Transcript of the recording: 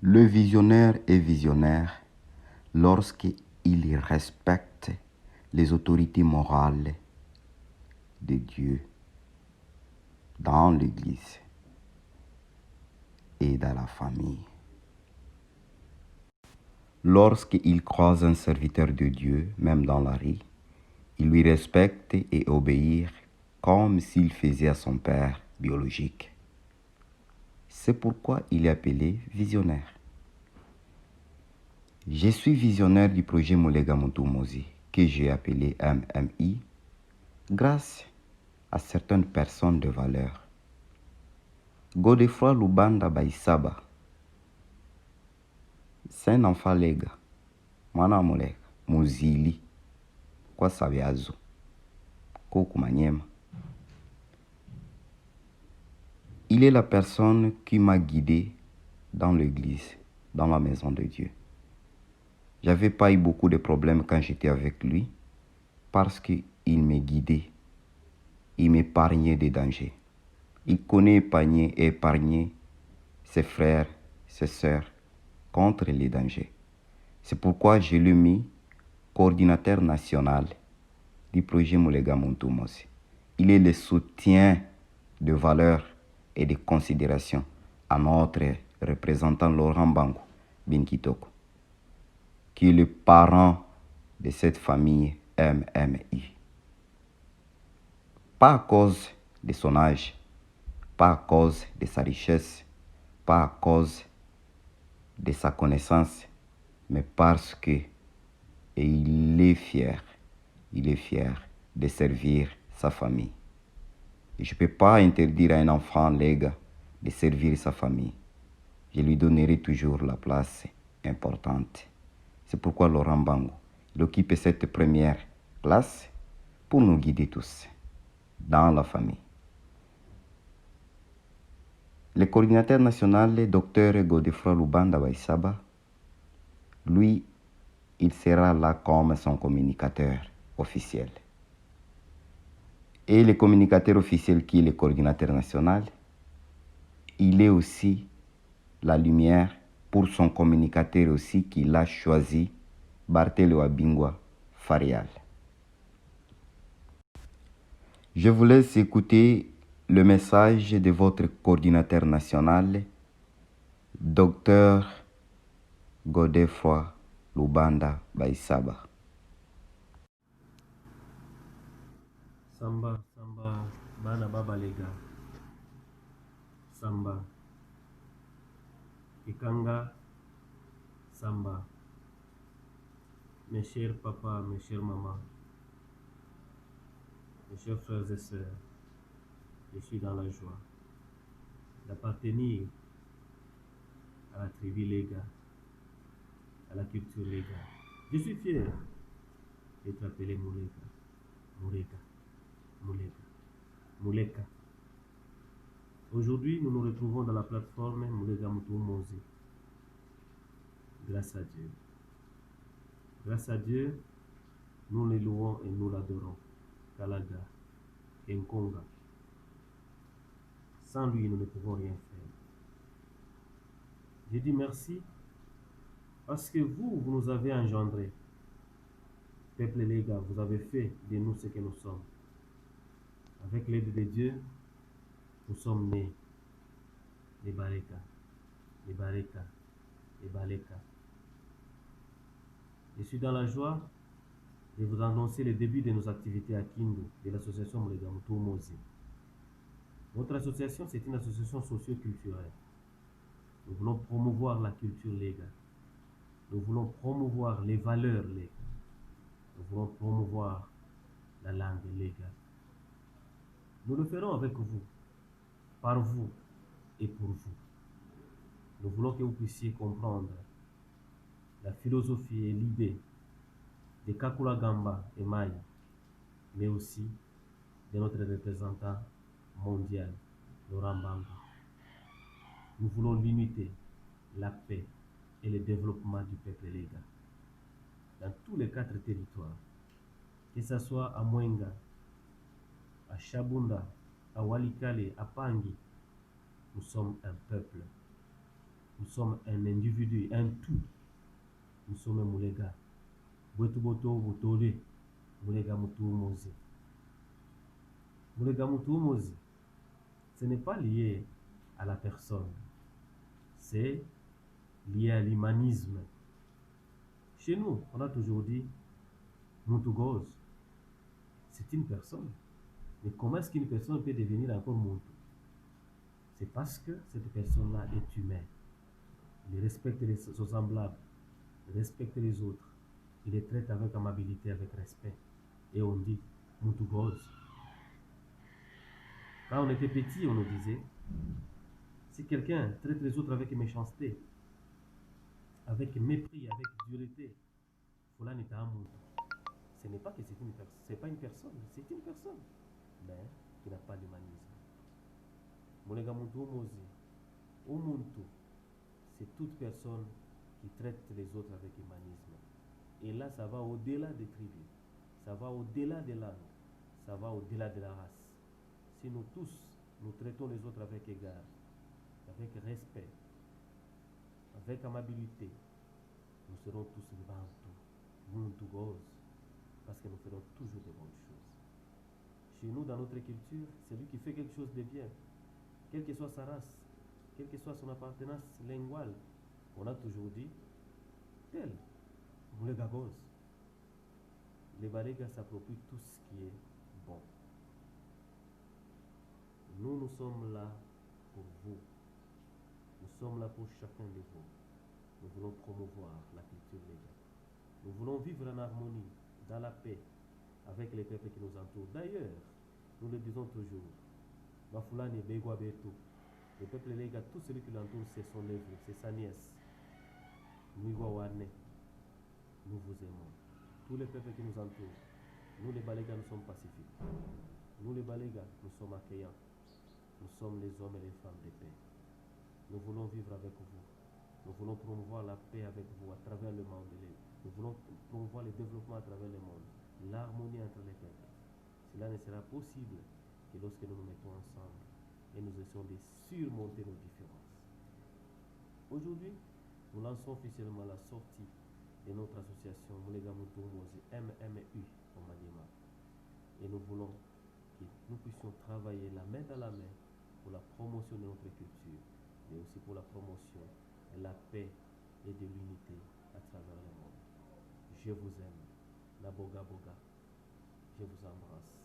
Le visionnaire est visionnaire lorsqu'il respecte les autorités morales de Dieu dans l'Église et dans la famille. Lorsqu'il croise un serviteur de Dieu, même dans la rue, il lui respecte et obéit comme s'il faisait à son père biologique. C'est pourquoi il est appelé visionnaire. Je suis visionnaire du projet Mulega Muntu Mozi, que j'ai appelé MMI, grâce à certaines personnes de valeur. Godefroy Lubanda Baisaba, c'est un enfant lega, mwana mulega, muzili, kwa sabiazo, koku manyema. Il est la personne qui m'a guidé dans l'église, dans la maison de Dieu. J'avais pas eu beaucoup de problèmes quand j'étais avec lui parce qu'il me guidait, il m'épargnait des dangers. Il connaît épargner ses frères, ses sœurs contre les dangers. C'est pourquoi je l'ai mis coordinateur national du projet Mulega Muntu Mozi. Il est le soutien de valeurs et de considération à notre représentant Laurent Bango Binkitoko, qui est le parent de cette famille MMI. Pas à cause de son âge, pas à cause de sa richesse, pas à cause de sa connaissance, mais parce que il est fier de servir sa famille. Et je ne peux pas interdire à un enfant lega de servir sa famille. Je lui donnerai toujours la place importante. C'est pourquoi Laurent Bango, il occupe cette première place pour nous guider tous dans la famille. Le coordinateur national, le docteur Godefroy Lubanda Baisaba, lui, il sera là comme son communicateur officiel. Et le communicateur officiel qui est le coordinateur national, il est aussi la lumière pour son communicateur aussi qu'il a choisi, Barthélemy Abingwa Farial. Je vous laisse écouter le message de votre coordinateur national, Dr Godefroy Lubanda Baisaba. Samba, bana baba lega. Samba. Ikanga, Samba. Mes chers papas, mes chères mamans, mes chers frères et sœurs, je suis dans la joie d'appartenir à la tribu Lega, à la culture Lega. Je suis fier d'être appelé Muleka. Aujourd'hui, nous nous retrouvons dans la plateforme Mulega Muntu Mozi. Grâce à Dieu. Grâce à Dieu, nous le louons et nous l'adorons. Kalaga, Nkonga. Sans lui, nous ne pouvons rien faire. Je dis merci parce que vous nous avez engendrés. Peuple Lega, vous avez fait de nous ce que nous sommes. Avec l'aide de Dieu, nous sommes nés. Les Bareka. Je suis dans la joie de vous annoncer le début de nos activités à Kindu, de l'association Mulega Muntu Mozi. Notre association, c'est une association socio-culturelle. Nous voulons promouvoir la culture Lega. Nous voulons promouvoir les valeurs Lega. Nous voulons promouvoir la langue Lega. Nous le ferons avec vous, par vous et pour vous. Nous voulons que vous puissiez comprendre la philosophie et l'idée de Kakula Gamba et Maya, mais aussi de notre représentant mondial, Laurent Bango. Nous voulons l'unité, la paix et le développement du peuple Lega dans tous les 4 territoires, que ce soit à Mwenga, à Chabunda, à Walikale, à Pangi. Nous sommes un peuple. Nous sommes un individu, un tout. Nous sommes Moulega. Boto Botole. Moulega Moutou Mozi. Moulega Moutou Mozi. Ce n'est pas lié à la personne. C'est lié à l'humanisme. Chez nous, on a toujours dit Moutougose. C'est une personne. Mais comment est-ce qu'une personne peut devenir encore Moutou? C'est parce que cette personne-là est humaine. Il respecte ses semblables, il respecte les autres, il les traite avec amabilité, avec respect. Et on dit Moutougose. Quand on était petit, on nous disait si quelqu'un traite les autres avec méchanceté, avec mépris, avec dureté, Fola n'est pas un Moutou. Ce n'est pas que c'est une personne, c'est pas une personne, c'est une personne, mais qui n'a pas d'humanisme. Molega Moutou Mozi, Umuntu, c'est toute personne qui traite les autres avec humanisme. Et là, ça va au-delà des tribus, ça va au-delà des langues, ça va au-delà de la race. Si nous tous, nous traitons les autres avec égard, avec respect, avec amabilité, nous serons tous Bantu, Muntugos, parce que nous ferons toujours de bonnes choses. Chez nous, dans notre culture, celui qui fait quelque chose de bien, quelle que soit sa race, quelle que soit son appartenance linguale, on a toujours dit tel, Moulegagos. Les Balégas s'approprient tout ce qui est bon. Nous sommes là pour vous. Nous sommes là pour chacun de vous. Nous voulons promouvoir la culture légale. Nous voulons vivre en harmonie, dans la paix, avec les peuples qui nous entourent. D'ailleurs, nous le disons toujours, Bafulani Begwa Beto, le peuple légal, tout celui qui l'entoure, c'est son neveu, c'est sa nièce. Nous vous aimons. Tous les peuples qui nous entourent, nous les Balégas, nous sommes pacifiques. Nous les Balégas, nous sommes accueillants. Nous sommes les hommes et les femmes de paix. Nous voulons vivre avec vous. Nous voulons promouvoir la paix avec vous à travers le monde. Nous voulons promouvoir le développement à travers le monde. L'harmonie entre les peuples. Cela ne sera possible que lorsque nous nous mettons ensemble et nous essayons de surmonter nos différences. Aujourd'hui, nous lançons officiellement la sortie de notre association Moulega Moutou Mozi MMU au Maniema. Et nous voulons que nous puissions travailler la main dans la main pour la promotion de notre culture, mais aussi pour la promotion de la paix et de l'unité à travers le monde. Je vous aime. Naboga Boga. Je vous embrasse.